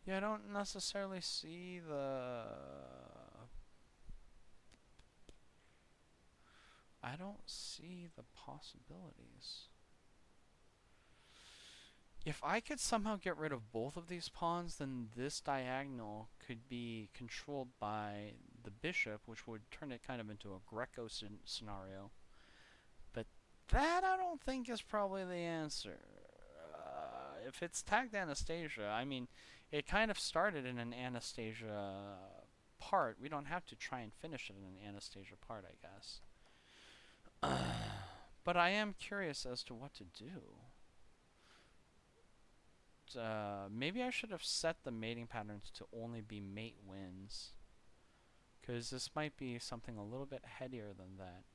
Yeah, I don't necessarily see the... I don't see the possibilities. If I could somehow get rid of both of these pawns, then this diagonal could be controlled by the bishop, which would turn it kind of into a Greco scenario. But that I don't think is probably the answer. If it's tagged Anastasia, I mean, It kind of started in an Anastasia part. We don't have to try and finish it in an Anastasia part, I guess. But I am curious as to what to do. Maybe I should have set the mating patterns to only be mate wins. Because this might be something a little bit headier than that.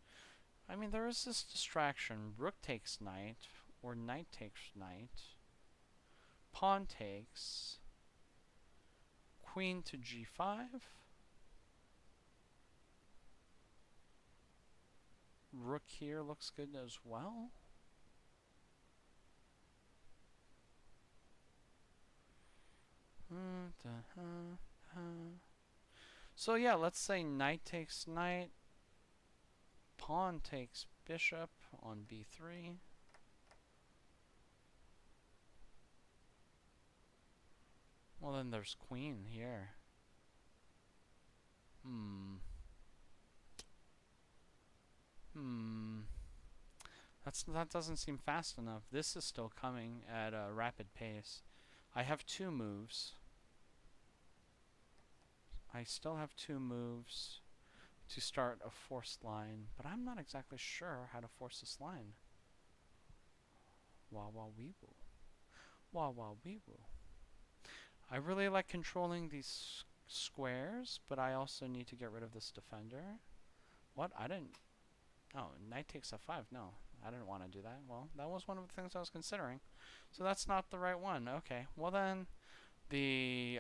I mean, there is this distraction. Rook takes knight, or knight takes knight. Pawn takes. Queen to g5. Rook here looks good as well. So yeah, let's say knight takes knight. Pawn takes bishop on b3. Well, then there's queen here. That doesn't seem fast enough. This is still coming at a rapid pace. I have 2 moves. I still have 2 moves to start a forced line, but I'm not exactly sure how to force this line. Wah wah wee woo. Wah wah wee woo. I really like controlling these squares, but I also need to get rid of this defender. What? I didn't... Oh, knight takes f5. No, I didn't want to do that. Well, that was one of the things I was considering. So that's not the right one. Okay, well then, the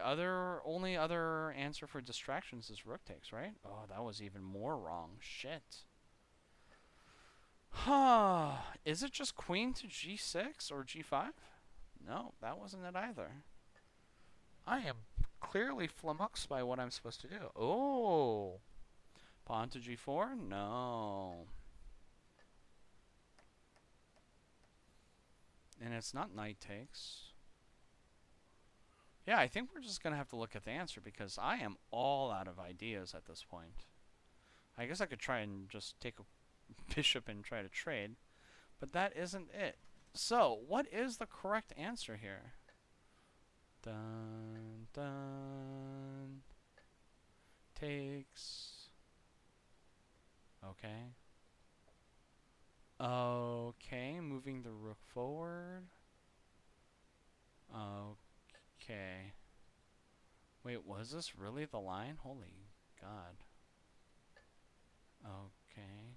only other answer for distractions is rook takes, right? Oh, that was even more wrong. Shit. Huh. Is it just queen to g6 or g5? No, that wasn't it either. I am clearly flummoxed by what I'm supposed to do. Oh. Pawn to g4? No. And it's not knight takes. Yeah, I think we're just going to have to look at the answer because I am all out of ideas at this point. I guess I could try and just take a bishop and try to trade, but that isn't it. So, what is the correct answer here? Dun, dun. Takes. Okay. Okay, moving the rook forward. Okay. Wait, was this really the line? Holy God. Okay.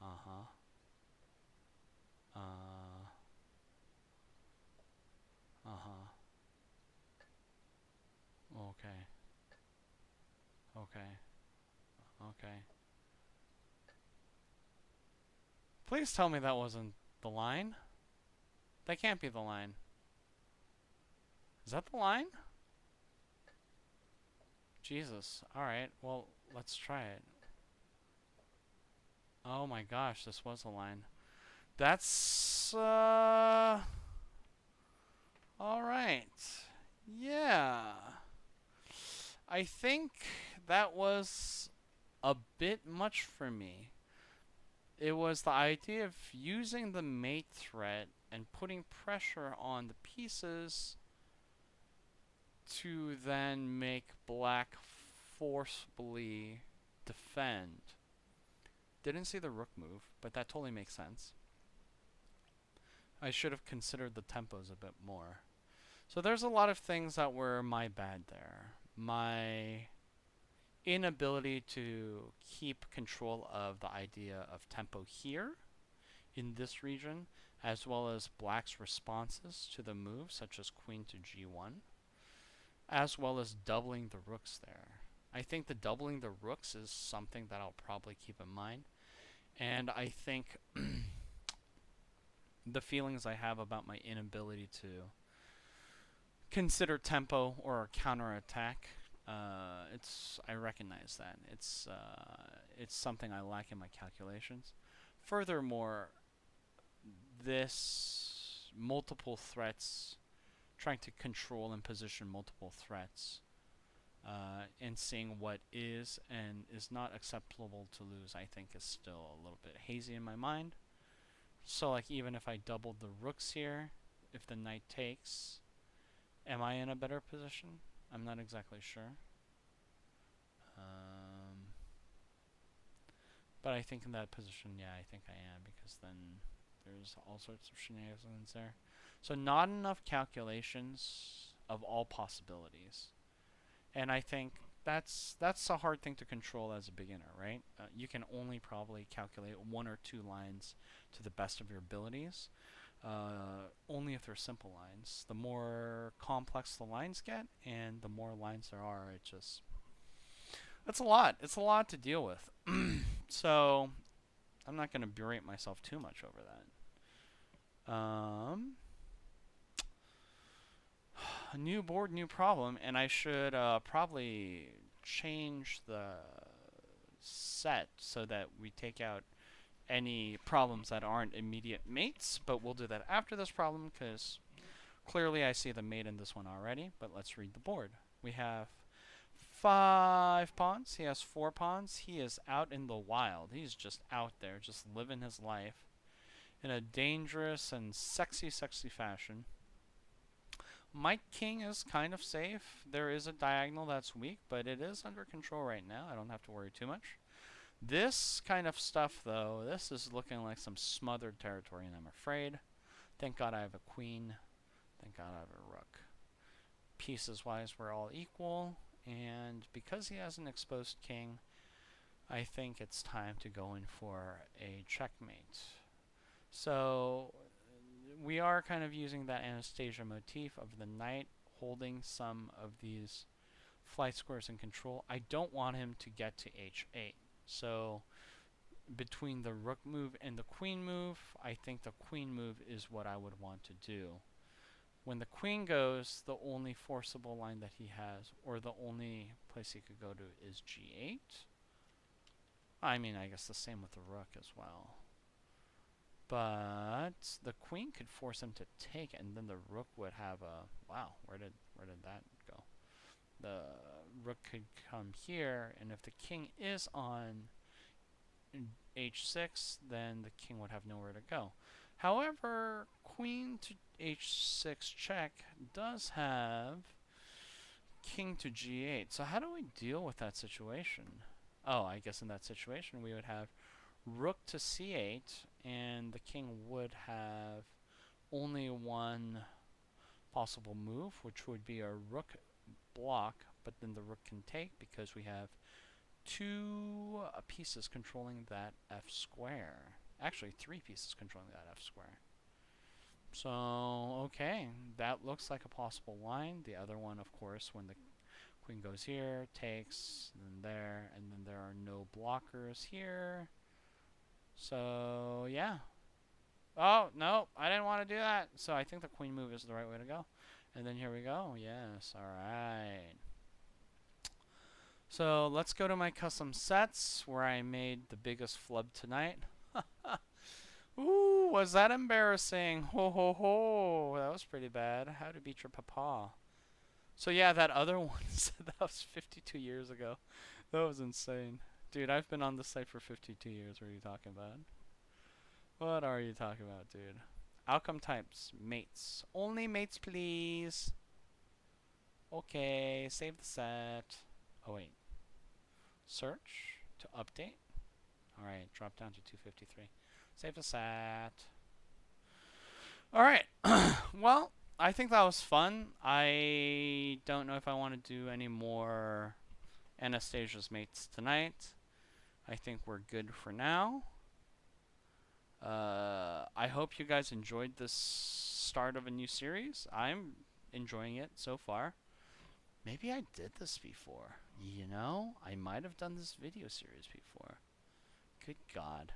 Uh-huh. Uh-huh. Okay. Okay. Okay. Please tell me that wasn't the line. That can't be the line. Is that the line? Jesus. Alright, well, let's try it. Oh my gosh, this was a line. That's, alright. Yeah. I think that was a bit much for me. It was the idea of using the mate threat and putting pressure on the pieces to then make black forcibly defend. Didn't see the rook move, but that totally makes sense. I should have considered the tempos a bit more. So there's a lot of things that were my bad there. My inability to keep control of the idea of tempo here in this region, as well as black's responses to the move, such as queen to g1, as well as doubling the rooks there. I think the doubling the rooks is something that I'll probably keep in mind. And I think the feelings I have about my inability to consider tempo or counterattack, I recognize that. It's something I lack in my calculations. Furthermore, this multiple threats, trying to control and position multiple threats, and seeing what is and is not acceptable to lose, I think is still a little bit hazy in my mind. So like even if I doubled the rooks here, if the knight takes, am I in a better position? I'm not exactly sure. But I think in that position, yeah, I think I am, because then there's all sorts of shenanigans there. So not enough calculations of all possibilities. And I think that's a hard thing to control as a beginner, right? You can only probably calculate 1 or 2 lines to the best of your abilities. Only if they're simple lines. The more complex the lines get, and the more lines there are, it's a lot. It's a lot to deal with. So I'm not going to berate myself too much over that. A new board, new problem, and I should probably change the set so that we take out any problems that aren't immediate mates, but we'll do that after this problem, because clearly I see the mate in this one already. But let's read the board. We have 5 pawns. He has 4 pawns. He is out in the wild. He's just out there, just living his life in a dangerous and sexy fashion. My king is kind of safe. There is a diagonal that's weak, but it is under control right now. I don't have to worry too much. This kind of stuff, though, this is looking like some smothered territory, and I'm afraid. Thank God I have a queen. Thank God I have a rook. Pieces-wise, we're all equal. And because he has an exposed king, I think it's time to go in for a checkmate. So we are kind of using that Anastasia motif of the knight holding some of these flight squares in control. I don't want him to get to h8. So between the rook move and the queen move, I think the queen move is what I would want to do. When the queen goes, the only forcible line that he has, or the only place he could go to, is g8. I mean, I guess the same with the rook as well. But the queen could force him to take, and then the rook would have a... Wow, where did that go? The rook could come here, and if the king is on h6, then the king would have nowhere to go. However, queen to h6 check does have king to g8. So how do we deal with that situation? Oh, I guess in that situation we would have rook to c8, and the king would have only one possible move, which would be a rook block, but then the rook can take because we have 2 pieces controlling that f square. Actually, 3 pieces controlling that f square. So, okay, that looks like a possible line. The other one, of course, when the queen goes here, takes, and then there are no blockers here. So, yeah. Oh, no, I didn't want to do that. So I think the queen move is the right way to go. And then here we go. Yes, alright. So let's go to my custom sets where I made the biggest flub tonight. Ooh, was that embarrassing? Ho ho ho, that was pretty bad. How to beat your papa. So yeah, that other one, that was 52 years ago. That was insane. Dude, I've been on this site for 52 years. What are you talking about? What are you talking about, dude? Outcome types, mates. Only mates, please. Okay, save the set. Oh, wait. Search to update. Alright, drop down to 253. Save the set. Alright. Well, I think that was fun. I don't know if I want to do any more Anastasia's mates tonight. I think we're good for now. I hope you guys enjoyed this start of a new series. I'm enjoying it so far. Maybe I did this before. You know, I might have done this video series before. Good God.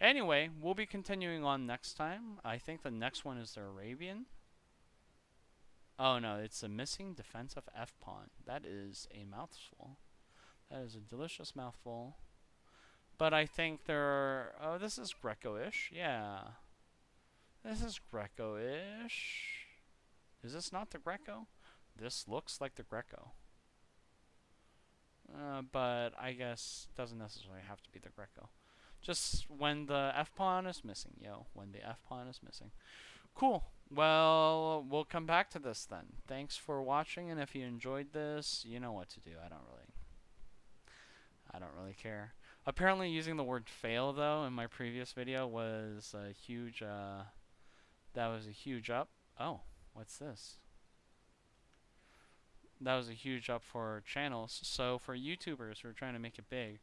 Anyway, we'll be continuing on next time. I think the next one is the Arabian. Oh no, it's a missing defensive f-pawn. That is a mouthful. That is a delicious mouthful. But I think there are... Oh, this is Greco-ish. Yeah. This is Greco-ish. Is this not the Greco? This looks like the Greco. But I guess it doesn't necessarily have to be the Greco. Just when the f-pawn is missing, yo. When the f-pawn is missing. Cool. Well, we'll come back to this then. Thanks for watching, and if you enjoyed this, you know what to do. I don't really care. Apparently, using the word fail though in my previous video was a huge. That was a huge up. Oh, what's this? That was a huge up for channels. So for YouTubers who are trying to make it big,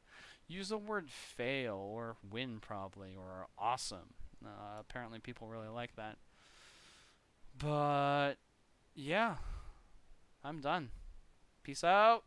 use the word fail or win probably or awesome. Apparently, people really like that. But yeah, I'm done. Peace out.